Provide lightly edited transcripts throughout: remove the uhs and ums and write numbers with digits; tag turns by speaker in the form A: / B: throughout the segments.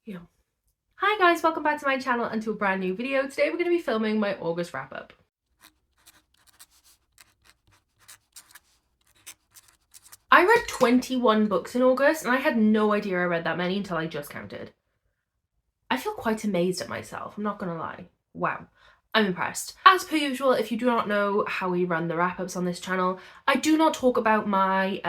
A: Yeah. Hi guys, welcome back to my channel and to a brand new video. Today we're going to be filming my August wrap up. I read 21 books in August and I had no idea I read that many until I just counted. I feel quite amazed at myself, I'm not gonna lie. Wow, I'm impressed. As per usual, if you do not know how we run the wrap-ups on this channel, I do not talk about my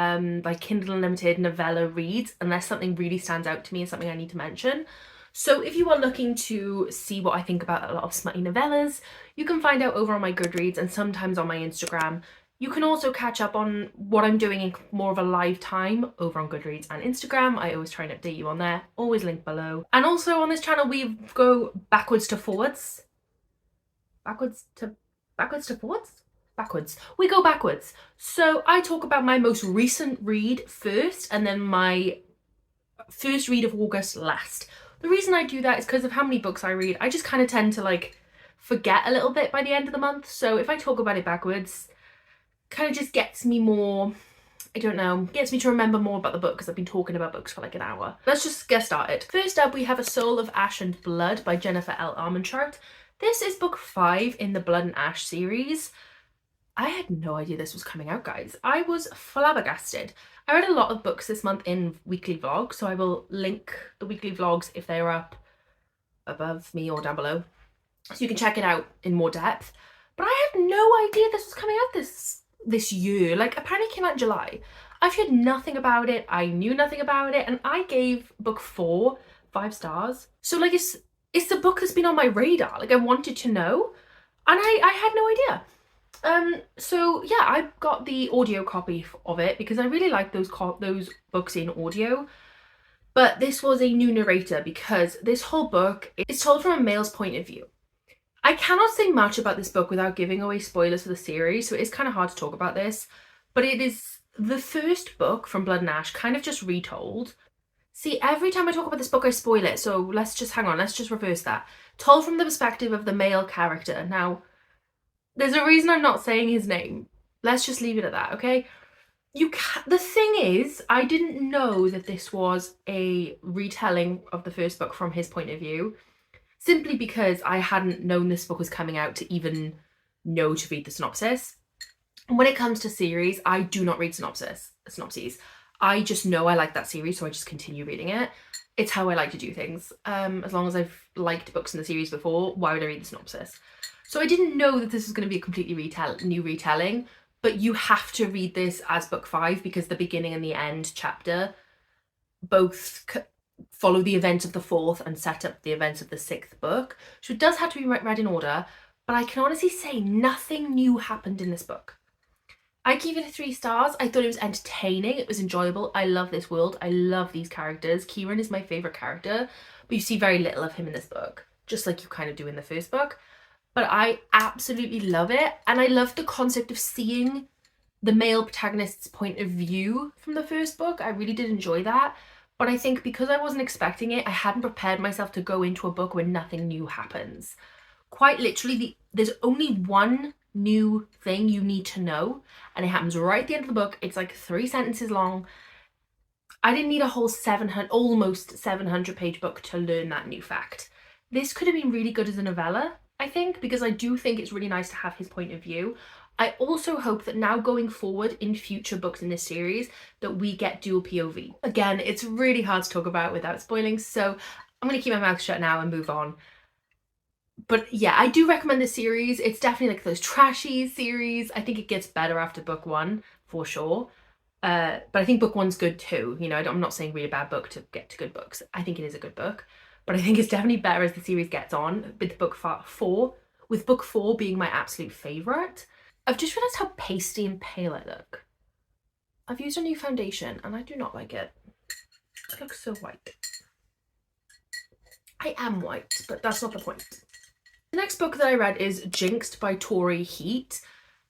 A: like Kindle Unlimited novella reads unless something really stands out to me and something I need to mention. So if you are looking to see what I think about a lot of smutty novellas, you can find out over on my Goodreads and sometimes on my Instagram. You can also catch up on what I'm doing in more of a live time over on Goodreads and Instagram. I always try and update you on there, always linked below. And also on this channel we go backwards to forwards. Backwards to forwards? Backwards. We go backwards. So I talk about my most recent read first and then my first read of August last. The reason I do that is because of how many books I read. I just kind of tend to like forget a little bit by the end of the month. So if I talk about it backwards, kind of just gets me more, I don't know, gets me to remember more about the book because I've been talking about books for like an hour. Let's just get started. First up, we have A Soul of Ash and Blood by Jennifer L. Armentrout. This is book 5 in the Blood and Ash series. I had no idea this was coming out, guys. I was flabbergasted. I read a lot of books this month in weekly vlogs, so I will link the weekly vlogs if they are up above me or down below, so you can check it out in more depth. But I had no idea this was coming out this year. Like, apparently it came out in July. I've heard nothing about it. I knew nothing about it, and I gave book 4 5 stars. So like it's the book that's been on my radar. Like I wanted to know, and I had no idea. So yeah, I got the audio copy of it because I really like those books in audio. But this was a new narrator because this whole book is told from a male's point of view. I cannot say much about this book without giving away spoilers for the series, so it is kind of hard to talk about this. But it is the first book from Blood and Ash, kind of just retold. See, every time I talk about this book, I spoil it, so let's just hang on, let's just reverse that. Told from the perspective of the male character. Now, there's a reason I'm not saying his name. Let's just leave it at that, okay? The thing is, I didn't know that this was a retelling of the first book from his point of view, simply because I hadn't known this book was coming out to even know to read the synopsis. And when it comes to series, I do not read synopses. I just know I like that series, so I just continue reading it. It's how I like to do things. As long as I've liked books in the series before, why would I read the synopsis? So I didn't know that this was going to be a completely new retelling, but you have to read this as book 5 because the beginning and the end chapter both follow the events of the 4th and set up the events of the 6th book. So it does have to be read in order, but I can honestly say nothing new happened in this book. I gave it 3 stars. I thought it was entertaining. It was enjoyable. I love this world. I love these characters. Kieran is my favourite character, but you see very little of him in this book, just like you kind of do in the first book. But I absolutely love it, and I love the concept of seeing the male protagonist's point of view from the first book. I really did enjoy that, but I think because I wasn't expecting it, I hadn't prepared myself to go into a book where nothing new happens. Quite literally, there's only one new thing you need to know, and it happens right at the end of the book. It's like 3 sentences long. I didn't need a whole almost 700 page book to learn that new fact. This could have been really good as a novella, I think, because I do think it's really nice to have his point of view. I also hope that now going forward in future books in this series that we get dual POV. Again, it's really hard to talk about without spoiling, so I'm going to keep my mouth shut now and move on. But yeah, I do recommend this series. It's definitely like those trashy series. I think it gets better after book 1 for sure. But I think book 1's good too. You know, I'm not saying read a bad book to get to good books. I think it is a good book. But I think it's definitely better as the series gets on, with book 4, with book 4 being my absolute favourite. I've just realised how pasty and pale I look. I've used a new foundation and I do not like it. I look so white. I am white, but that's not the point. The next book that I read is Jinxed by Tori Heat.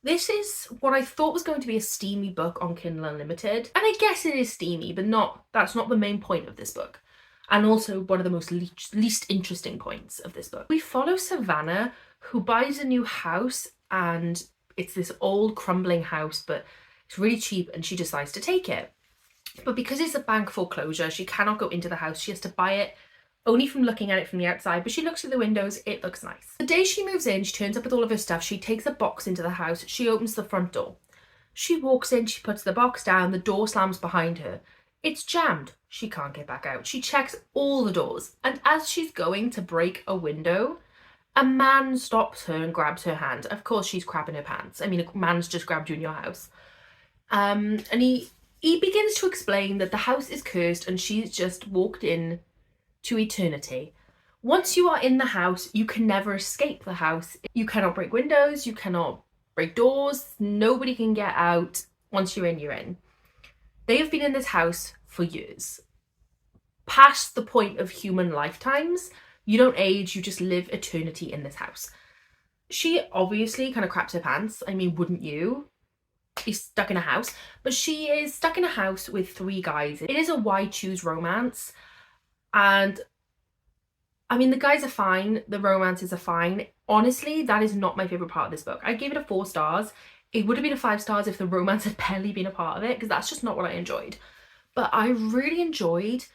A: This is what I thought was going to be a steamy book on Kindle Unlimited. And I guess it is steamy, but that's not the main point of this book. And also one of the most least interesting points of this book. We follow Savannah, who buys a new house, and it's this old crumbling house, but it's really cheap, and she decides to take it. But because it's a bank foreclosure, she cannot go into the house. She has to buy it only from looking at it from the outside, but she looks through the windows, it looks nice. The day she moves in, she turns up with all of her stuff, she takes a box into the house, she opens the front door. She walks in, she puts the box down, the door slams behind her. It's jammed. She can't get back out. She checks all the doors, and as she's going to break a window, a man stops her and grabs her hand. Of course, she's crapping her pants. I mean, a man's just grabbed you in your house. And he begins to explain that the house is cursed and she's just walked in to eternity. Once you are in the house, you can never escape the house. You cannot break windows, you cannot break doors, nobody can get out. Once you're in, you're in. They have been in this house for years. Past the point of human lifetimes. You don't age, you just live eternity in this house. She obviously kind of craps her pants. I mean, wouldn't you? Be stuck in a house. But she is stuck in a house with 3 guys. It is a why choose romance. And I mean, the guys are fine. The romances are fine. Honestly, that is not my favourite part of this book. I gave it a 4 stars. It would have been a 5 stars if the romance had barely been a part of it, because that's just not what I enjoyed. But I really enjoyed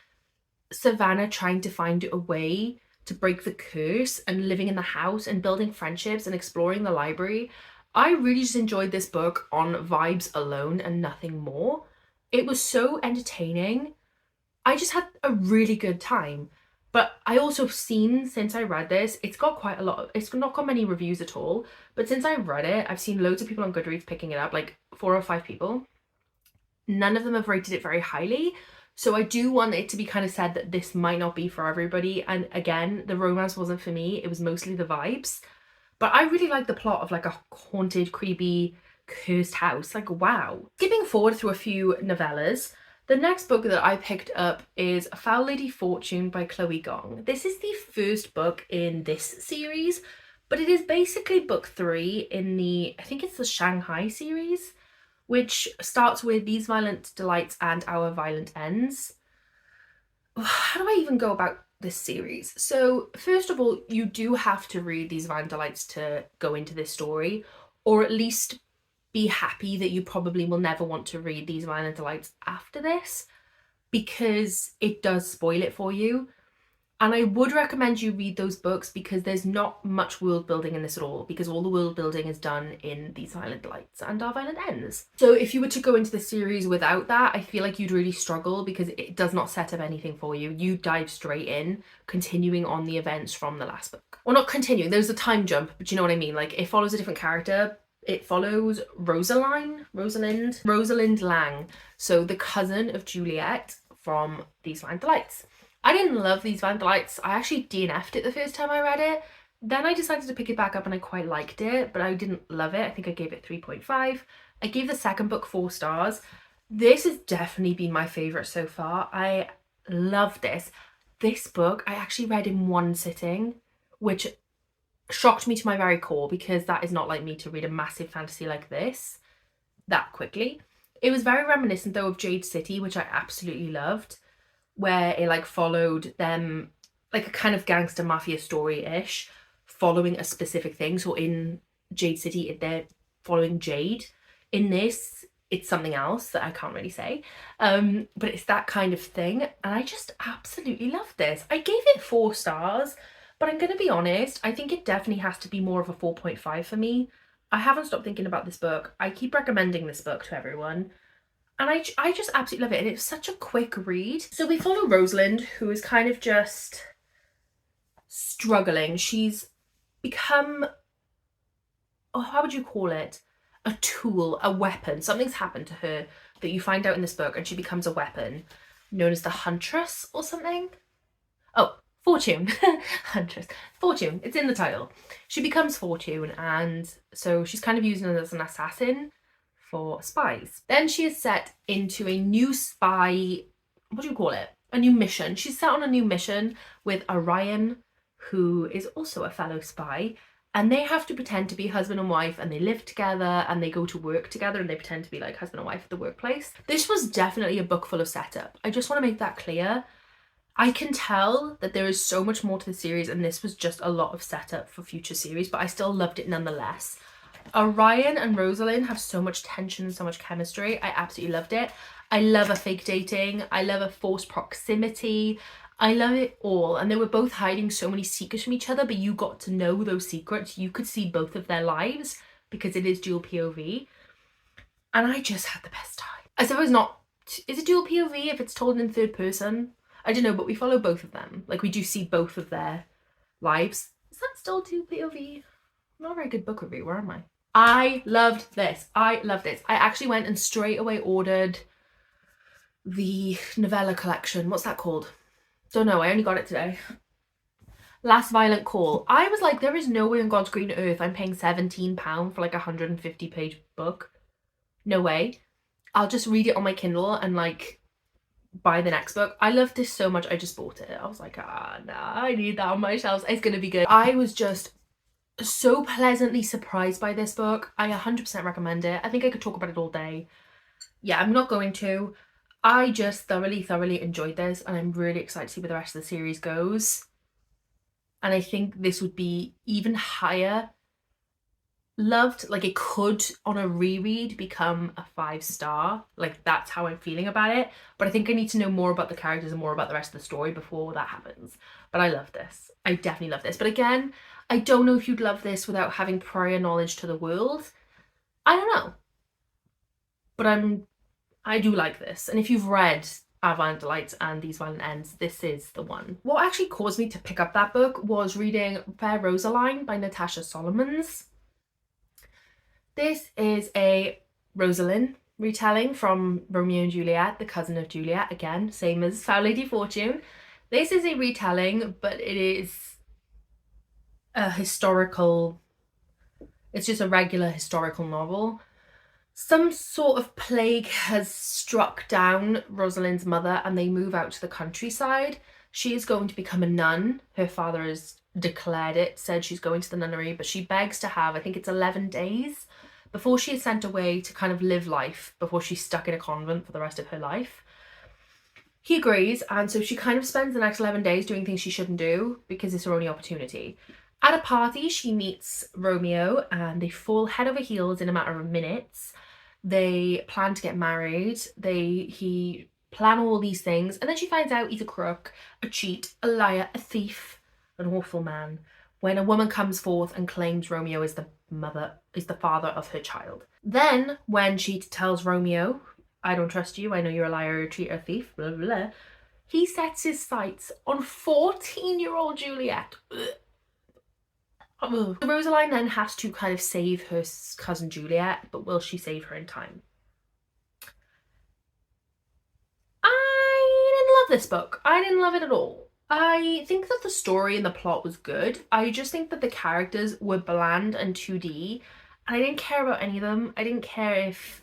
A: Savannah trying to find a way to break the curse and living in the house and building friendships and exploring the library. I really just enjoyed this book on vibes alone and nothing more. It was so entertaining. I just had a really good time. But I also have seen, since I read this, it's got quite a lot, it's not got many reviews at all, but since I read it, I've seen loads of people on Goodreads picking it up, like 4 or 5 people. None of them have rated it very highly. So I do want it to be kind of said that this might not be for everybody. And again, the romance wasn't for me. It was mostly the vibes. But I really like the plot of like a haunted, creepy, cursed house. Like, wow. Skipping forward through a few novellas, the next book that I picked up is Foul Lady Fortune by Chloe Gong. This is the first book in this series, but it is basically book 3 in the, I think it's the Shanghai series, which starts with These Violent Delights and Our Violent Ends. How do I even go about this series? So first of all, you do have to read These Violent Delights to go into this story, or at least be happy that you probably will never want to read These Violent Delights after this, because it does spoil it for you. And I would recommend you read those books because there's not much world building in this at all, because all the world building is done in These Violent Delights and Our Violent Ends. So if you were to go into the series without that, I feel like you'd really struggle because it does not set up anything for you. You dive straight in, continuing on the events from the last book. Well, not continuing, there's a time jump, but you know what I mean? Like, it follows a different character. It follows Rosalind Lang, so the cousin of Juliet from These Violent Delights. I didn't love These Violent Delights. I actually DNF'd it the first time I read it. Then I decided to pick it back up and I quite liked it, but I didn't love it. I think I gave it 3.5. I gave the second book 4 stars. This has definitely been my favourite so far. I love this. This book I actually read in one sitting, which shocked me to my very core because that is not like me to read a massive fantasy like this that quickly. It was very reminiscent though of Jade City, which I absolutely loved, where it like followed them, like a kind of gangster mafia story-ish, following a specific thing. So in Jade City, they're following Jade. In this, it's something else that I can't really say. But it's that kind of thing. And I just absolutely love this. I gave it 4 stars, but I'm going to be honest, I think it definitely has to be more of a 4.5 for me. I haven't stopped thinking about this book. I keep recommending this book to everyone. And I just absolutely love it. And it's such a quick read. So we follow Rosalind, who is kind of just struggling. She's become, oh, how would you call it? A tool, a weapon. Something's happened to her that you find out in this book, and she becomes a weapon known as the Huntress or something. Oh, Fortune. Huntress. Fortune. It's in the title. She becomes Fortune, and so she's kind of using it as an assassin for spies. Then she is set into a new spy, what do you call it? A new mission. She's set on a new mission with Orion, who is also a fellow spy, and they have to pretend to be husband and wife, and they live together and they go to work together and they pretend to be like husband and wife at the workplace. This was definitely a book full of setup. I just want to make that clear. I can tell that there is so much more to the series, and this was just a lot of setup for future series, but I still loved it nonetheless. Orion and Rosaline have so much tension, so much chemistry. I absolutely loved it. I love a fake dating. I love a forced proximity. I love it all. And they were both hiding so many secrets from each other, but you got to know those secrets. You could see both of their lives because it is dual POV. And I just had the best time. I suppose not. Is it dual POV if it's told in third person? I don't know, but we follow both of them. Like, we do see both of their lives. Is that still dual POV? Not a very good book review, where am I? I loved this. I loved this. I actually went and straight away ordered the novella collection. What's that called? Don't know, I only got it today. Last Violent Call. I was like, there is no way on God's green earth I'm paying £17 for like a 150-page book. No way. I'll just read it on my Kindle and like buy the next book. I loved this so much, I just bought it. I was like, nah, I need that on my shelves. It's gonna be good. I was just so pleasantly surprised by this book. I 100% recommend it. I think I could talk about it all day. Yeah, I'm not going to. I just thoroughly enjoyed this, and I'm really excited to see where the rest of the series goes. And I think this would be even higher loved. Like, it could on a reread become a 5-star. Like, that's how I'm feeling about it. But I think I need to know more about the characters and more about the rest of the story before that happens. But I love this. I definitely love this. But again, I don't know if you'd love this without having prior knowledge to the world. I don't know. But I do like this. And if you've read Our Violent Delights and These Violent Ends, this is the one. What actually caused me to pick up that book was reading Fair Rosaline by Natasha Solomons. This is a Rosaline retelling from Romeo and Juliet, the cousin of Juliet, again, same as Foul Lady Fortune. This is a retelling, but it is a historical, it's just a regular historical novel. Some sort of plague has struck down Rosaline's mother and they move out to the countryside. She is going to become a nun. Her father has declared it, said she's going to the nunnery, but she begs to have, I think it's 11 days before she is sent away to kind of live life, before she's stuck in a convent for the rest of her life. He agrees, and so she kind of spends the next 11 days doing things she shouldn't do because it's her only opportunity. At a party, she meets Romeo and they fall head over heels in a matter of minutes. They plan to get married. He plan all these things, and then she finds out he's a crook, a cheat, a liar, a thief, an awful man, when a woman comes forth and claims Romeo is the father of her child. Then when she tells Romeo, I don't trust you, I know you're a liar, a cheat, a thief, blah blah blah, he sets his sights on 14-year-old Juliet. Rosaline then has to kind of save her cousin Juliet, but will she save her in time? I didn't love this book. I didn't love it at all. I think that the story and the plot was good. I just think that the characters were bland and 2D, and I didn't care about any of them. I didn't care if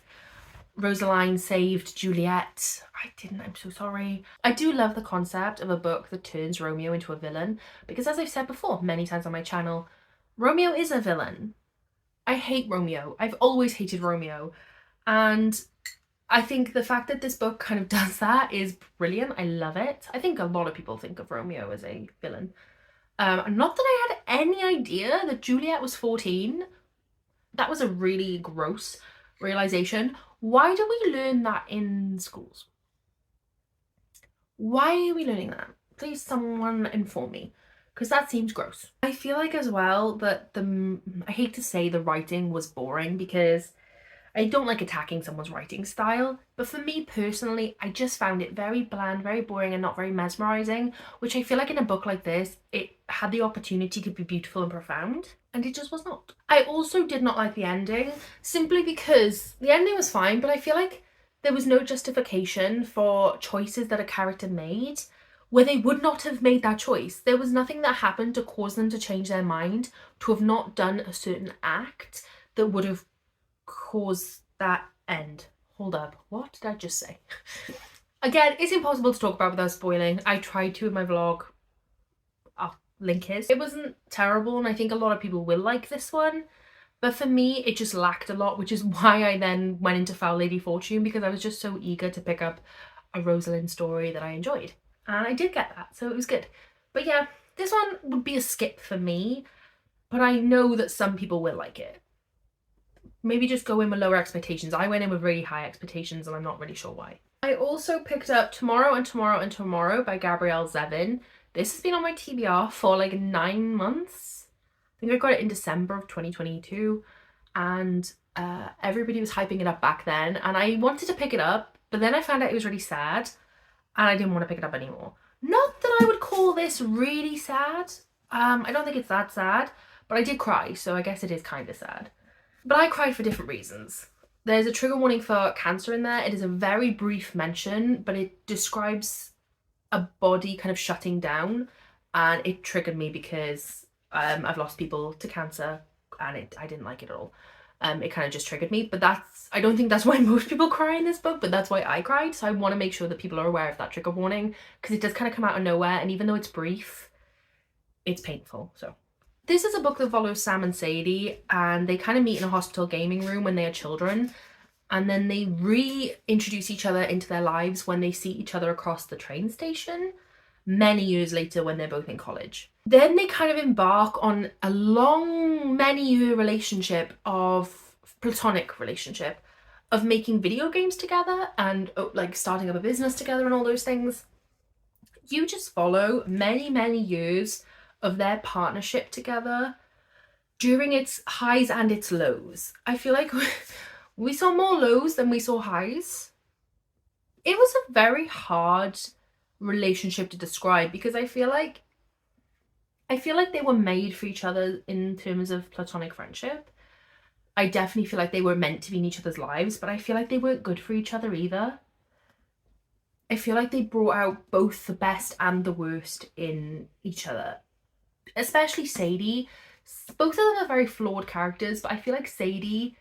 A: Rosaline saved Juliet. I didn't, I'm so sorry. I do love the concept of a book that turns Romeo into a villain, because as I've said before many times on my channel, Romeo is a villain. I hate Romeo. I've always hated Romeo. And I think the fact that this book kind of does that is brilliant. I love it. I think a lot of people think of Romeo as a villain. Not that I had any idea that Juliet was 14. That was a really gross realization. Why do we learn that in schools? Why are we learning that? Please someone inform me, because that seems gross. I feel like as well that I hate to say the writing was boring, because I don't like attacking someone's writing style, but for me personally, I just found it very bland, very boring, and not very mesmerizing, which I feel like in a book like this, it had the opportunity to be beautiful and profound, and it just was not. I also did not like the ending, simply because the ending was fine, but I feel like there was no justification for choices that a character made where they would not have made that choice. There was nothing that happened to cause them to change their mind, to have not done a certain act that would have caused that end. Hold up, what did I just say? Again, it's impossible to talk about without spoiling. I tried to in my vlog. I'll link his. It wasn't terrible, and I think a lot of people will like this one. But for me, it just lacked a lot, which is why I then went into Foul Lady Fortune, because I was just so eager to pick up a Rosaline story that I enjoyed. And I did get that, so it was good. But yeah, this one would be a skip for me, but I know that some people will like it. Maybe just go in with lower expectations. I went in with really high expectations, and I'm not really sure why. I also picked up Tomorrow and Tomorrow and Tomorrow by Gabrielle Zevin. This has been on my TBR for like 9 months. I think I got it in December of 2022, and everybody was hyping it up back then, and I wanted to pick it up, but then I found out it was really sad, and I didn't want to pick it up anymore. Not that I would call this really sad. I don't think it's that sad, but I did cry, so I guess it is kind of sad. But I cried for different reasons. There's a trigger warning for cancer in there. It is a very brief mention, but it describes a body kind of shutting down, and it triggered me because I've lost people to cancer, and I didn't like it at all. It kind of just triggered me, but I don't think that's why most people cry in this book, but that's why I cried. So I want to make sure that people are aware of that trigger warning, because it does kind of come out of nowhere, and even though it's brief, it's painful. So this is a book that follows Sam and Sadie, and they kind of meet in a hospital gaming room when they are children, and then they reintroduce each other into their lives when they see each other across the train station many years later when they're both in college. Then they kind of embark on a long, many-year relationship of platonic relationship of making video games together and like starting up a business together and all those things. You just follow many, many years of their partnership together during its highs and its lows. I feel like we saw more lows than we saw highs. It was a very hard relationship to describe because I feel like they were made for each other in terms of platonic friendship. I definitely feel like they were meant to be in each other's lives, but I feel like they weren't good for each other either. I feel like they brought out both the best and the worst in each other. Especially Sadie. Both of them are very flawed characters, but I feel like Sadie,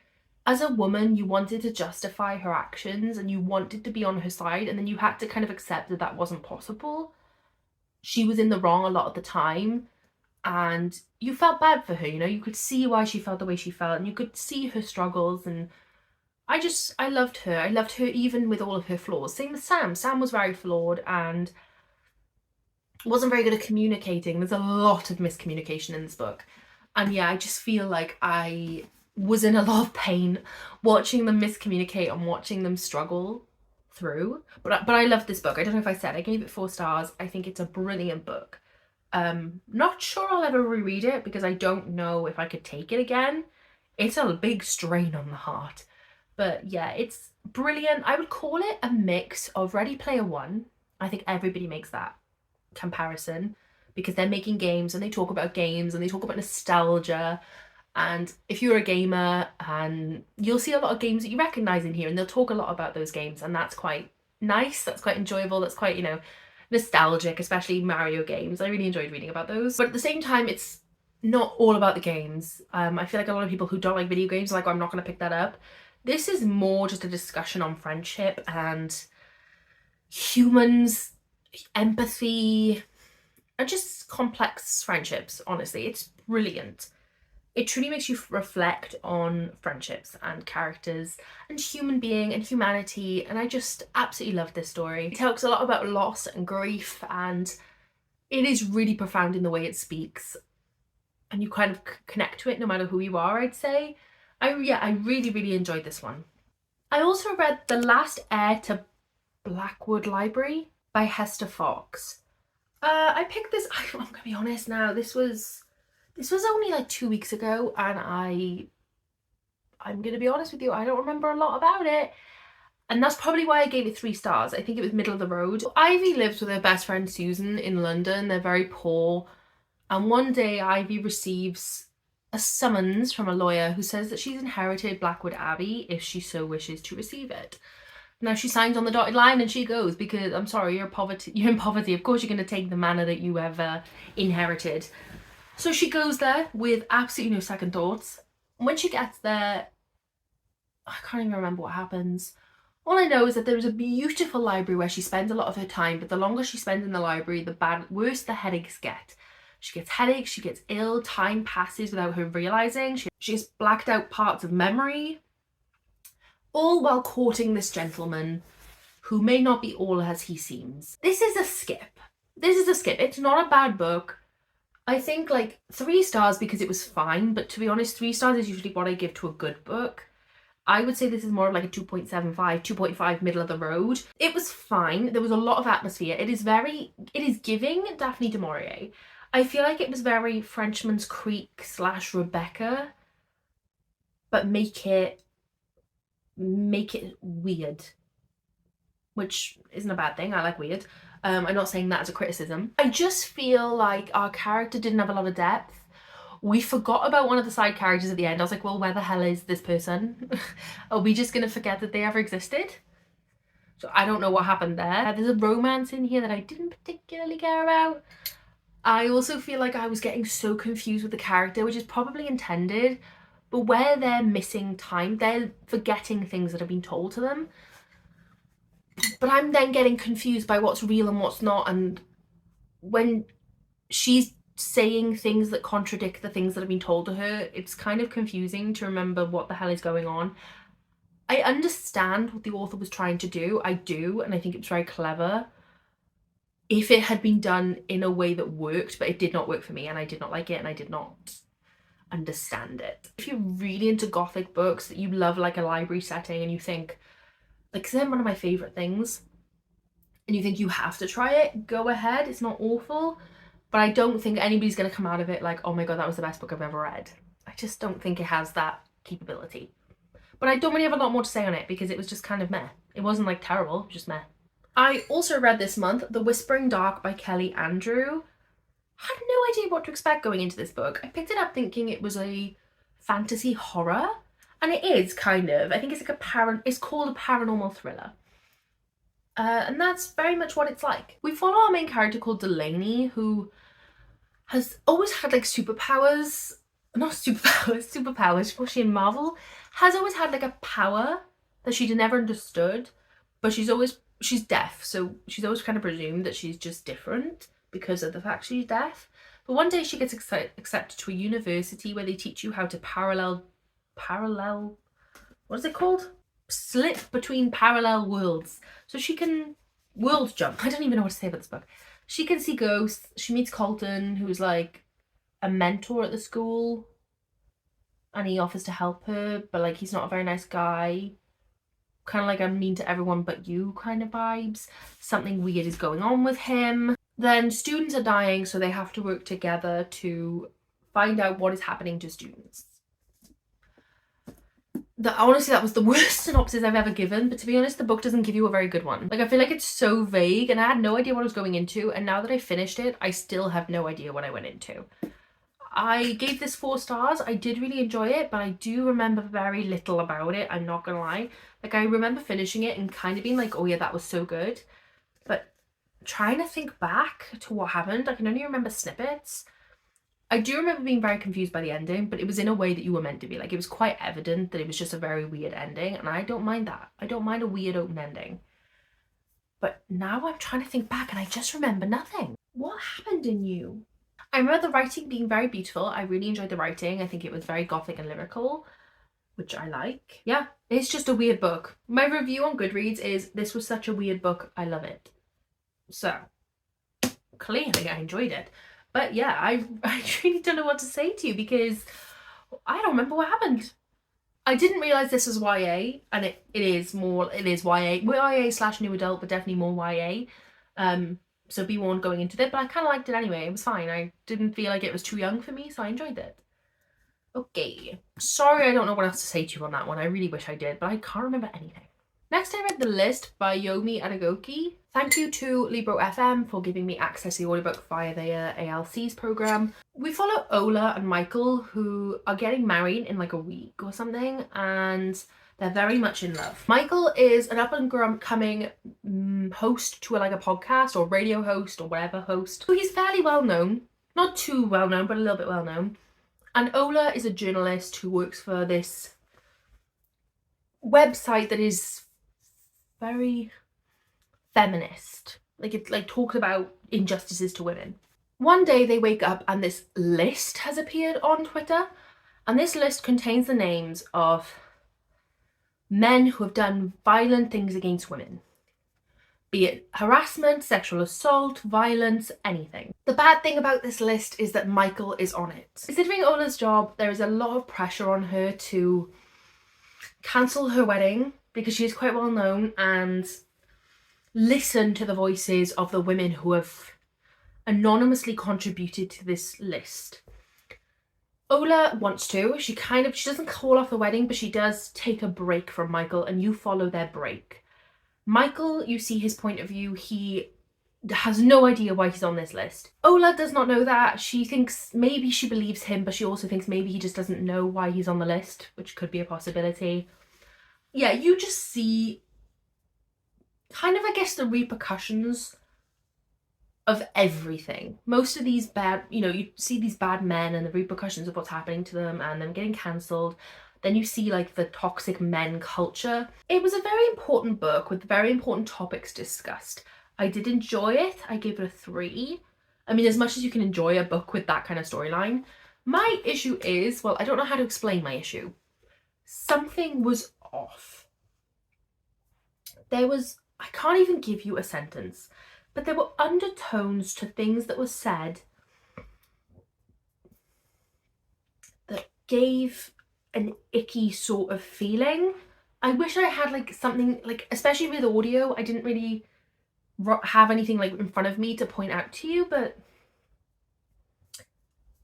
A: as a woman, you wanted to justify her actions and you wanted to be on her side, and then you had to kind of accept that that wasn't possible. She was in the wrong a lot of the time, and you felt bad for her, you know? You could see why she felt the way she felt, and you could see her struggles, and I loved her. I loved her even with all of her flaws. Same with Sam. Sam was very flawed and wasn't very good at communicating. There's a lot of miscommunication in this book. And yeah, I just feel like I was in a lot of pain watching them miscommunicate and watching them struggle through. But I love this book. I don't know if I said I gave it 4 stars. I think it's a brilliant book. Not sure I'll ever reread it because I don't know if I could take it again. It's a big strain on the heart. But yeah, it's brilliant. I would call it a mix of Ready Player One. I think everybody makes that comparison because they're making games and they talk about games and they talk about nostalgia. And if you're a gamer, and you'll see a lot of games that you recognize in here, and they'll talk a lot about those games, and that's quite nice, that's quite enjoyable, that's quite, you know, nostalgic, especially Mario games. I really enjoyed reading about those. But at the same time, it's not all about the games. I feel like a lot of people who don't like video games are like, oh, I'm not going to pick that up. This is more just a discussion on friendship and humans, empathy, and just complex friendships, honestly. It's brilliant. It truly makes you reflect on friendships and characters and human being and humanity, and I just absolutely love this story. It talks a lot about loss and grief, and it is really profound in the way it speaks, and you kind of connect to it no matter who you are, I'd say. I really, really enjoyed this one. I also read The Last Heir to Blackwood Library by Hester Fox. I picked this, I'm gonna be honest now, this was only like 2 weeks ago, and I'm gonna be honest with you, I don't remember a lot about it. And that's probably why I gave it 3 stars. I think it was middle of the road. Ivy lives with her best friend Susan in London. They're very poor. And one day Ivy receives a summons from a lawyer who says that she's inherited Blackwood Abbey if she so wishes to receive it. Now she signs on the dotted line and she goes because, I'm sorry, you're in poverty. Of course you're going to take the manor that you have inherited. So she goes there with absolutely no second thoughts. When she gets there, I can't even remember what happens. All I know is that there is a beautiful library where she spends a lot of her time, but the longer she spends in the library, the worse the headaches get. She gets headaches, she gets ill, time passes without her realising. She has blacked out parts of memory, all while courting this gentleman who may not be all as he seems. This is a skip. It's not a bad book. I think like 3 stars because it was fine, but to be honest, 3 stars is usually what I give to a good book. I would say this is more of like a 2.75, 2.5 middle of the road. It was fine. There was a lot of atmosphere. It is giving Daphne du Maurier. I feel like it was very Frenchman's Creek / Rebecca, but make it weird, which isn't a bad thing. I like weird. I'm not saying that as a criticism. I just feel like our character didn't have a lot of depth. We forgot about one of the side characters at the end. I was like, well, where the hell is this person? Are we just gonna forget that they ever existed? So I don't know what happened there. There's a romance in here that I didn't particularly care about. I also feel like I was getting so confused with the character, which is probably intended, but where they're missing time, they're forgetting things that have been told to them. But I'm then getting confused by what's real and what's not, and when she's saying things that contradict the things that have been told to her, it's kind of confusing to remember what the hell is going on. I understand what the author was trying to do. I do, and I think it's very clever. If it had been done in a way that worked, but it did not work for me, and I did not like it, and I did not understand it. If you're really into gothic books, that you love like a library setting, and you think, like, 'cause they're one of my favourite things, and you think you have to try it, go ahead. It's not awful. But I don't think anybody's going to come out of it like, oh my god, that was the best book I've ever read. I just don't think it has that capability. But I don't really have a lot more to say on it because it was just kind of meh. It wasn't like terrible, just meh. I also read this month The Whispering Dark by Kelly Andrew. I had no idea what to expect going into this book. I picked it up thinking it was a fantasy horror, and it is kind of. I think it's like it's called a paranormal thriller. And that's very much what it's like. We follow our main character called Delaney, who has always had like superpowers, especially in Marvel, has always had like a power that she'd never understood, but she's deaf, so she's always kind of presumed that she's just different because of the fact she's deaf. But one day she gets accepted to a university where they teach you how to parallel, what is it called? Slip between parallel worlds. So she can world jump. I don't even know what to say about this book. She can see ghosts. She meets Colton, who's like a mentor at the school, and he offers to help her, but like he's not a very nice guy. Kind of like I'm mean to everyone but you kind of vibes. Something weird is going on with him. Then students are dying, so they have to work together to find out what is happening to students. Honestly, that was the worst synopsis I've ever given, but to be honest, the book doesn't give you a very good one. Like, I feel like it's so vague, and I had no idea what I was going into, and now that I finished it, I still have no idea what I went into. I gave this 4 stars. I did really enjoy it, but I do remember very little about it, I'm not gonna lie. Like, I remember finishing it and kind of being like, oh yeah, that was so good. But trying to think back to what happened, I can only remember snippets. I do remember being very confused by the ending, but it was in a way that you were meant to be. Like, it was quite evident that it was just a very weird ending, and I don't mind that. I don't mind a weird open ending. But now I'm trying to think back, and I just remember nothing. What happened in you? I remember the writing being very beautiful. I really enjoyed the writing. I think it was very gothic and lyrical, which I like. Yeah, it's just a weird book. My review on Goodreads is, this was such a weird book, I love it. So, clearly I enjoyed it. But yeah, I really don't know what to say to you because I don't remember what happened. I didn't realise this was YA, and it is YA. YA/new adult, but definitely more YA. So be warned going into it, but I kind of liked it anyway. It was fine. I didn't feel like it was too young for me, so I enjoyed it. Okay. Sorry, I don't know what else to say to you on that one. I really wish I did, but I can't remember anything. Next, I read The List by Yomi Adegoke. Thank you to Libro FM for giving me access to the audiobook via their ALC's program. We follow Ola and Michael, who are getting married in like a week or something, and they're very much in love. Michael is an up-and-coming host to like a podcast or radio host or whatever host. So he's fairly well known. Not too well known, but a little bit well known. And Ola is a journalist who works for this website that is very feminist. Like, it like talks about injustices to women. One day they wake up and this list has appeared on Twitter, and this list contains the names of men who have done violent things against women. Be it harassment, sexual assault, violence, anything. The bad thing about this list is that Michael is on it. Considering Ola's job, there is a lot of pressure on her to cancel her wedding because she is quite well known, and listen to the voices of the women who have anonymously contributed to this list. Ola wants to. She doesn't call off the wedding, but she does take a break from Michael, and you follow their break. Michael, you see his point of view. He has no idea why he's on this list. Ola does not know that. She thinks maybe she believes him, but she also thinks maybe he just doesn't know why he's on the list, which could be a possibility. Yeah, you just see kind of, I guess, the repercussions of everything. Most of these bad, you see these bad men and the repercussions of what's happening to them and them getting cancelled. Then you see like the toxic men culture. It was a very important book with very important topics discussed. I did enjoy it. I gave it a 3. I mean, as much as you can enjoy a book with that kind of storyline. My issue is, well, I don't know how to explain my issue. Something was off. I can't even give you a sentence, but there were undertones to things that were said that gave an icky sort of feeling. I wish I had like something, like, especially with audio, I didn't really have anything like in front of me to point out to you, but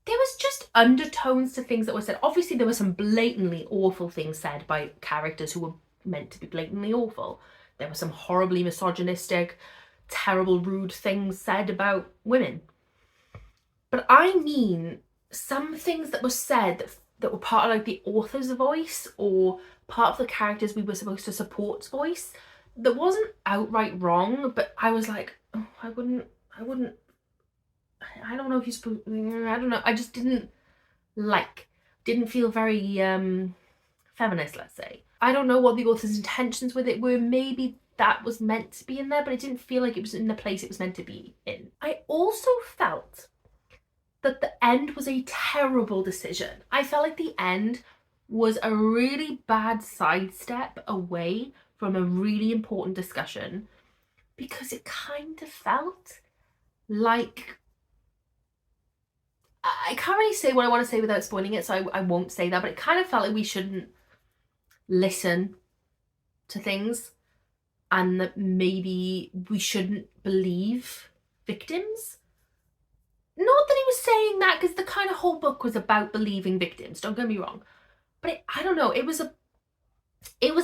A: there was just undertones to things that were said. Obviously there were some blatantly awful things said by characters who were meant to be blatantly awful. There were some horribly misogynistic, terrible, rude things said about women. But I mean, some things that were said that were part of like the author's voice or part of the characters we were supposed to support's voice, that wasn't outright wrong, but I was like, oh, I don't know if you're supposed, I don't know, I just didn't feel very feminist, let's say. I don't know what the author's intentions with it were. Maybe that was meant to be in there, but it didn't feel like it was in the place it was meant to be in. I also felt that the end was a terrible decision. I felt like the end was a really bad sidestep away from a really important discussion, because it kind of felt like, I can't really say what I want to say without spoiling it, so I won't say that, but it kind of felt like we shouldn't listen to things and that maybe we shouldn't believe victims. Not that he was saying that, because the kind of whole book was about believing victims, don't get me wrong, but I don't know, it was a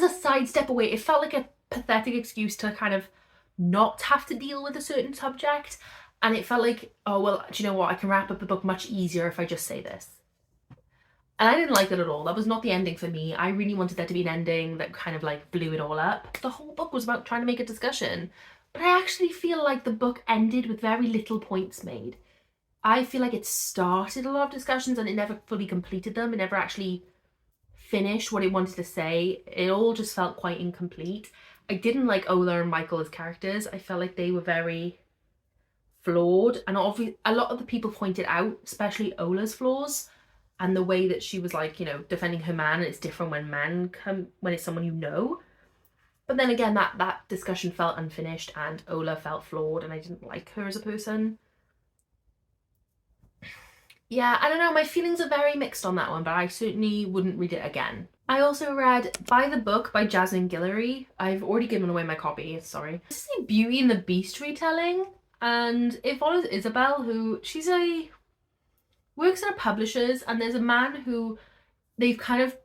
A: sidestep away. It felt like a pathetic excuse to kind of not have to deal with a certain subject, and it felt like, oh well, do you know what, I can wrap up the book much easier if I just say this. And I didn't like it at all. That was not the ending for me. I really wanted there to be an ending that kind of like blew it all up. The whole book was about trying to make a discussion, but I actually feel like the book ended with very little points made. I feel like it started a lot of discussions and it never fully completed them. It never actually finished what it wanted to say. It all just felt quite incomplete. I didn't like Ola and Michael as characters. I felt like they were very flawed, and obviously a lot of the people pointed out, especially Ola's flaws, and the way that she was like, defending her man, and it's different when it's someone you know. But then again, that discussion felt unfinished, and Ola felt flawed, and I didn't like her as a person. Yeah, I don't know, my feelings are very mixed on that one, but I certainly wouldn't read it again. I also read By the Book by Jasmine Guillory. I've already given away my copy, sorry. This is a Beauty and the Beast retelling, and it follows Isabel, who works at a publisher's, and there's a man who they've kind of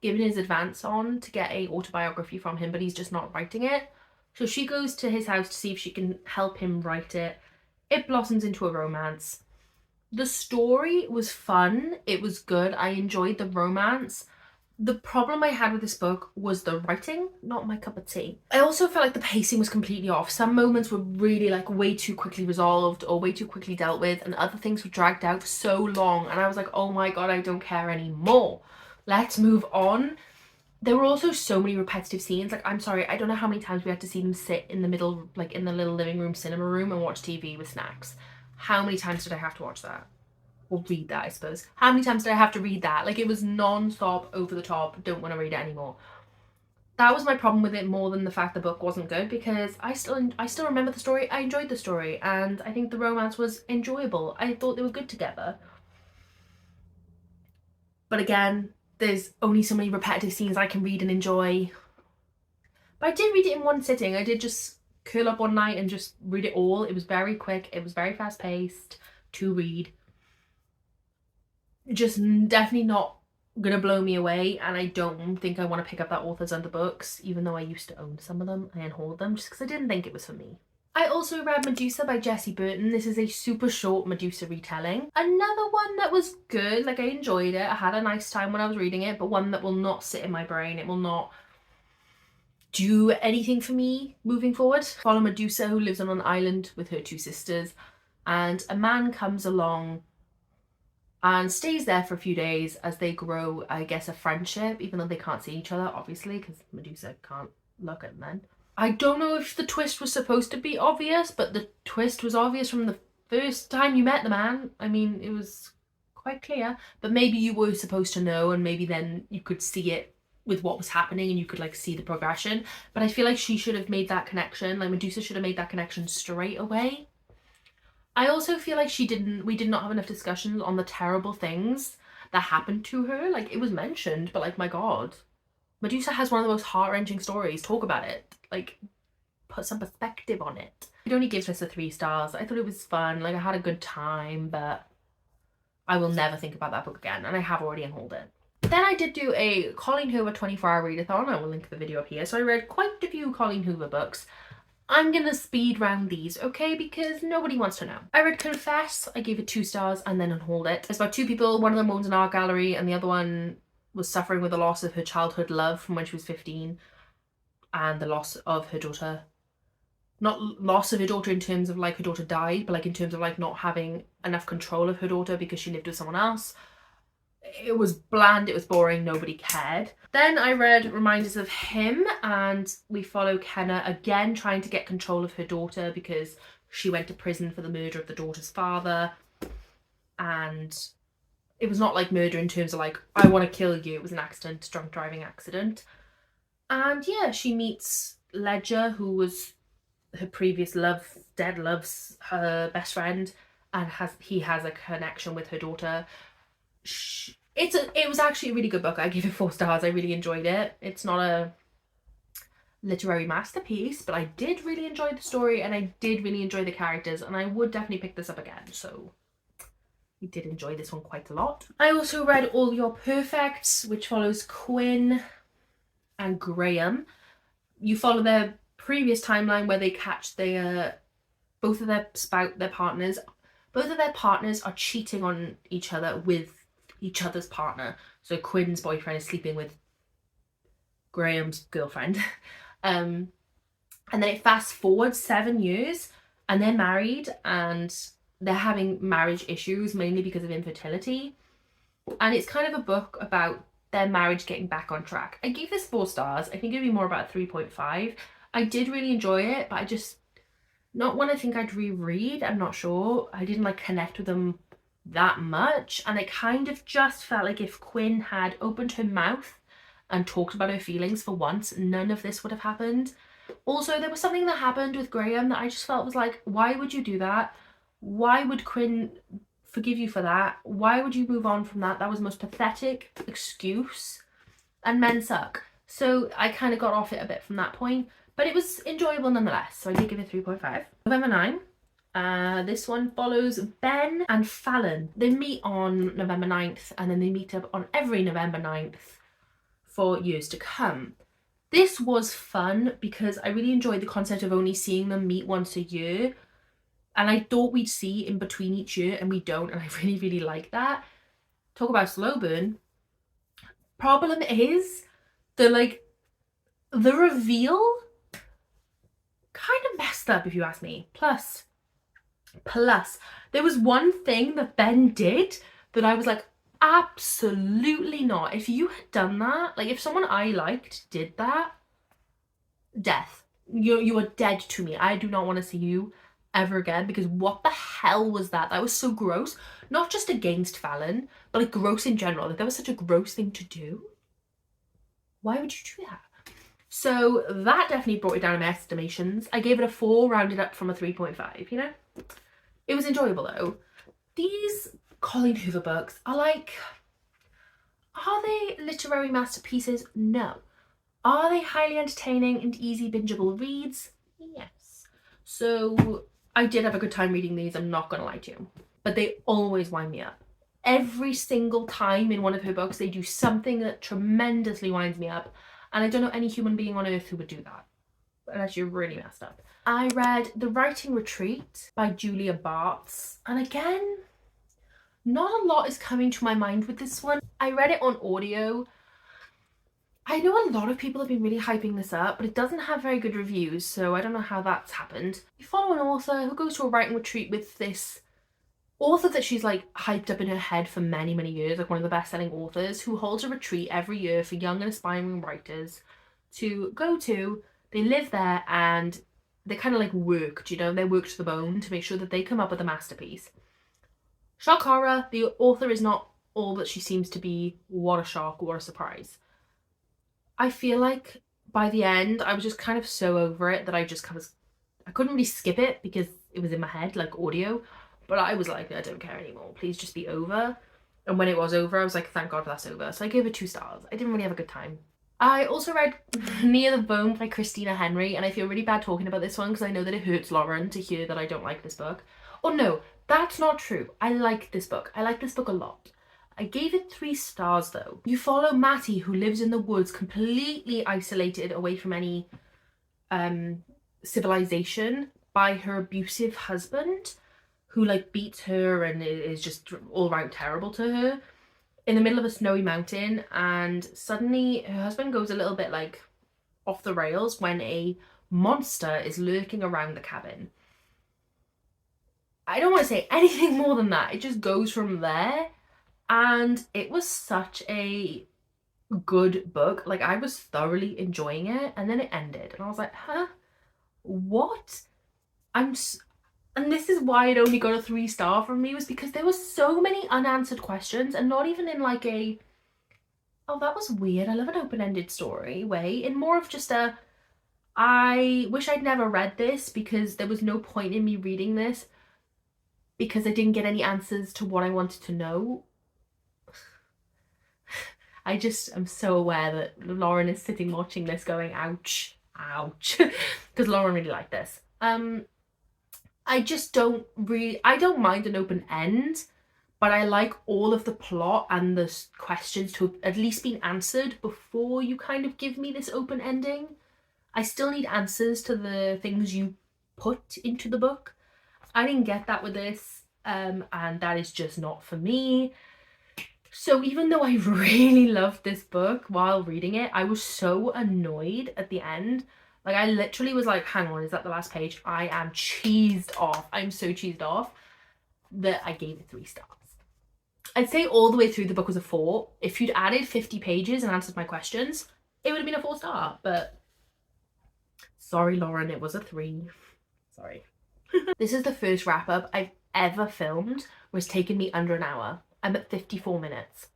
A: given his advance on to get a autobiography from him, but he's just not writing it. So she goes to his house to see if she can help him write it. It blossoms into a romance. The story was fun. It was good. I enjoyed the romance. The problem I had with this book was the writing, not my cup of tea. I also felt like the pacing was completely off. Some moments were really like way too quickly resolved or way too quickly dealt with, and other things were dragged out for so long, and I was like, oh my god, I don't care anymore. Let's move on. There were also so many repetitive scenes. Like, I'm sorry, I don't know how many times we had to see them sit in the middle, like in the little living room cinema room, and watch TV with snacks. How many times did I have to watch that? Or read that, I suppose. How many times did I have to read that? Like, it was non-stop, over the top, don't want to read it anymore. That was my problem with it, more than the fact the book wasn't good, because I still remember the story. I enjoyed the story, and I think the romance was enjoyable. I thought they were good together. But again, there's only so many repetitive scenes I can read and enjoy. But I did read it in one sitting. I did just curl up one night and just read it all. It was very quick. It was very fast paced to read. Just definitely not gonna blow me away, and I don't think I want to pick up that author's other books, even though I used to own some of them and hold them, just because I didn't think it was for me. I also read Medusa by Jessie Burton. This is a super short Medusa retelling. Another one that was good, like I enjoyed it. I had a nice time when I was reading it, but one that will not sit in my brain. It will not do anything for me moving forward. Follow Medusa, who lives on an island with her 2 sisters, and a man comes along and stays there for a few days as they grow, I guess, a friendship, even though they can't see each other, obviously, because Medusa can't look at men. I don't know if the twist was supposed to be obvious, but the twist was obvious from the first time you met the man. I mean, it was quite clear, but maybe you were supposed to know, and maybe then you could see it with what was happening and you could like see the progression. But I feel like she should have made that connection, like Medusa should have made that connection straight away. I also feel like we did not have enough discussions on the terrible things that happened to her. Like, it was mentioned, but like, my God. Medusa has one of the most heart-wrenching stories. Talk about it. Like, put some perspective on it. It only gives us a 3 stars. I thought it was fun. Like, I had a good time, but I will never think about that book again. And I have already unhauled it. Then I did do a Colleen Hoover 24-hour readathon. I will link the video up here. So I read quite a few Colleen Hoover books. I'm gonna speed round these, okay? Because nobody wants to know. I read Confess. I gave it 2 stars and then unhauled it. It's about 2 people. One of them owns an art gallery and the other one was suffering with the loss of her childhood love from when she was 15 and the loss of her daughter. Not loss of her daughter in terms of like her daughter died, but like in terms of like not having enough control of her daughter because she lived with someone else. It was bland, it was boring, nobody cared. Then I read Reminders of Him, and we follow Kenna again trying to get control of her daughter because she went to prison for the murder of the daughter's father. And it was not like murder in terms of like, I want to kill you. It was an accident, drunk driving accident. And yeah, she meets Ledger, who was her previous dead love's her best friend, and he has a connection with her daughter. It was actually a really good book. I gave it 4 stars. I really enjoyed it. It's not a literary masterpiece, but I did really enjoy the story and I did really enjoy the characters, and I would definitely pick this up again. So I did enjoy this one quite a lot. I also read All Your Perfects, which follows Quinn and Graham. You follow their previous timeline where they catch both of their partners. Both of their partners are cheating on each other with each other's partner. So Quinn's boyfriend is sleeping with Graham's girlfriend. And then it fast forwards 7 years and they're married and they're having marriage issues, mainly because of infertility. And it's kind of a book about their marriage getting back on track. I gave this 4 stars. I think it'd be more about 3.5. I did really enjoy it, but I just, not one I think I'd reread. I'm not sure. I didn't like connect with them that much, and I kind of just felt like if Quinn had opened her mouth and talked about her feelings for once, none of this would have happened. Also, there was something that happened with Graham that I just felt was like, why would you do that? Why would Quinn forgive you for that? Why would you move on from that? That was the most pathetic excuse, and men suck. So I kind of got off it a bit from that point, but it was enjoyable nonetheless. So I did give it 3.5. November 9. This one follows Ben and Fallon. They meet on November 9th and then they meet up on every November 9th for years to come. This was fun because I really enjoyed the concept of only seeing them meet once a year. And I thought we'd see in between each year and we don't, and I really, really like that. Talk about slow burn. Problem is, the reveal kind of messed up if you ask me. Plus, there was one thing that Ben did that I was like, absolutely not. If you had done that, like if someone I liked did that, death. You are dead to me. I do not want to see you ever again, because what the hell was that? That was so gross. Not just against Fallon, but like gross in general. Like that was such a gross thing to do. Why would you do that? So that definitely brought it down in my estimations. I gave it a 4, rounded up from a 3.5, you know? It was enjoyable though. These Colleen Hoover books are like, Are they literary masterpieces? No. Are they highly entertaining and easy bingeable reads? Yes. So I did have a good time reading these, I'm not gonna lie to you. But they always wind me up. Every single time in one of her books, they do something that tremendously winds me up. And I don't know any human being on earth who would do that, unless you're really messed up. I read The Writing Retreat by Julia Bartz. And again, not a lot is coming to my mind with this one. I read it on audio. I know a lot of people have been really hyping this up, but it doesn't have very good reviews, so I don't know how that's happened. You follow an author who goes to a writing retreat with this author that she's like hyped up in her head for many, many years, like one of the best-selling authors, who holds a retreat every year for young and aspiring writers to go to. They live there and they kind of like worked, you know, they work to the bone to make sure that they come up with a masterpiece. Shock horror, the author is not all that she seems to be. What a shock, what a surprise. I feel like by the end, I was just kind of so over it that I couldn't really skip it because it was in my head, like audio, but I was like, I don't care anymore, please just be over. And when it was over, I was like, thank God that's over. So I gave it 2 stars. I didn't really have a good time. I also read Near the Bone by Christina Henry, and I feel really bad talking about this one because I know that it hurts Lauren to hear that I don't like this book. Oh no, that's not true. I like this book. I like this book a lot. I gave it 3 stars though. You follow Mattie, who lives in the woods, completely isolated away from any civilization by her abusive husband, who like beats her and is just all around terrible to her, in the middle of a snowy mountain. And suddenly her husband goes a little bit like off the rails when a monster is lurking around the cabin. I don't want to say anything more than that. It just goes from there. And it was such a good book. Like, I was thoroughly enjoying it, and then it ended and I was like, huh, what? And this is why it only got a 3-star from me, was because there were so many unanswered questions, and not even in like a, oh, that was weird, I love an open-ended story way, in more of just a, I wish I'd never read this because there was no point in me reading this because I didn't get any answers to what I wanted to know. I'm so aware that Lauren is sitting watching this going, ouch, ouch, because Lauren really liked this. I don't mind an open end, but I like all of the plot and the questions to have at least been answered before you kind of give me this open ending. I still need answers to the things you put into the book. I didn't get that with this, and that is just not for me. So even though I really loved this book while reading it, I was so annoyed at the end. Like, I literally was like, hang on, is that the last page? I am cheesed off. I'm so cheesed off that I gave it 3 stars. I'd say all the way through the book was a 4. If you'd added 50 pages and answered my questions, it would have been a 4-star. But sorry, Lauren, it was a 3. Sorry. This is the first wrap-up I've ever filmed where it's taken me under an hour. I'm at 54 minutes.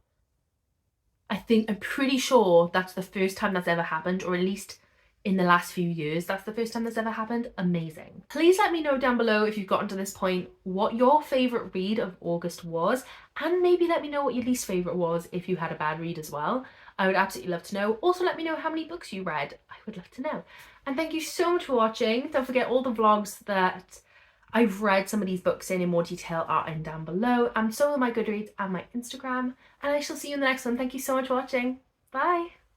A: I'm pretty sure that's the first time that's ever happened, or at least in the last few years, that's the first time that's ever happened. Amazing. Please let me know down below if you've gotten to this point what your favourite read of August was, and maybe let me know what your least favourite was if you had a bad read as well. I would absolutely love to know. Also, let me know how many books you read. I would love to know. And thank you so much for watching. Don't forget, all the vlogs that I've read some of these books in more detail are in down below, and so are my Goodreads and my Instagram, and I shall see you in the next one. Thank you so much for watching. Bye!